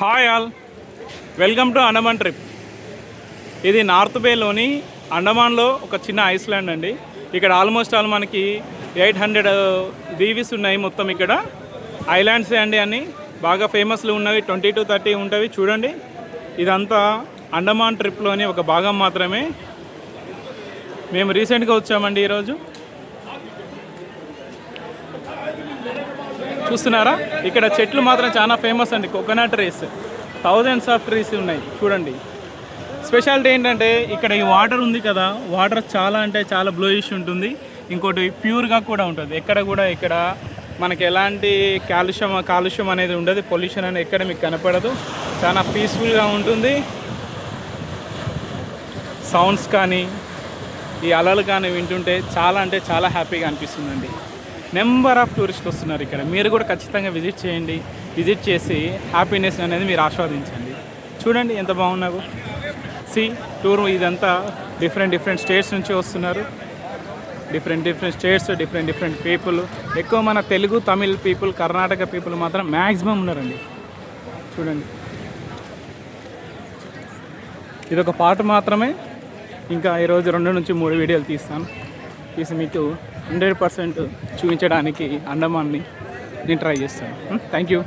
Hi all, welcome to Andaman trip. ఇది north బేలోని అండమాన్లో ఒక చిన్న ఐస్లాండ్ అండి. ఇక్కడ ఆల్మోస్ట్ మనకి 800 దీవీస్ ఉన్నాయి మొత్తం. ఇక్కడ ఐలాండ్సే అండి, అన్నీ బాగా ఫేమస్లు ఉన్నవి. 20 to 30 ఉంటవి. చూడండి, ఇదంతా అండమాన్ ట్రిప్లోని ఒక భాగం మాత్రమే. మేము రీసెంట్గా వచ్చామండి ఈరోజు. చూస్తున్నారా, ఇక్కడ చెట్లు మాత్రం చాలా ఫేమస్ అండి. Coconut trees, thousands of trees ఉన్నాయి. చూడండి, స్పెషాలిటీ ఏంటంటే ఇక్కడ ఈ వాటర్ ఉంది కదా, వాటర్ చాలా అంటే చాలా బ్లూయిష్ ఉంటుంది. ఇంకోటి ప్యూర్గా కూడా ఉంటుంది. ఎక్కడ కూడా ఇక్కడ మనకి ఎలాంటి కాలుష్యం అనేది ఉండదు. పొల్యూషన్ అనేది ఎక్కడ మీకు కనపడదు. చాలా పీస్ఫుల్గా ఉంటుంది. సౌండ్స్ కానీ ఈ అలలు కానీ వింటుంటే చాలా అంటే చాలా హ్యాపీగా అనిపిస్తుందండి. నెంబర్ ఆఫ్ టూరిస్టులు వస్తున్నారు ఇక్కడ. మీరు కూడా ఖచ్చితంగా విజిట్ చేయండి. విజిట్ చేసి హ్యాపీనెస్ అనేది మీరు ఆస్వాదించండి. చూడండి ఎంత బాగున్నావు. టూర్ ఇదంతా డిఫరెంట్ స్టేట్స్ నుంచి వస్తున్నారు. Different states, different people. ఎక్కువ మన తెలుగు, తమిళ్ పీపుల్, కర్ణాటక పీపుల్ మాత్రం మ్యాక్సిమం ఉన్నారండి. చూడండి, ఇదొక పార్ట్ మాత్రమే. ఇంకా ఈరోజు 2 నుంచి 3 వీడియోలు తీసి మీకు 100% చూపించడానికి అండమాన్ని నేను ట్రై చేస్తాను. Thank you.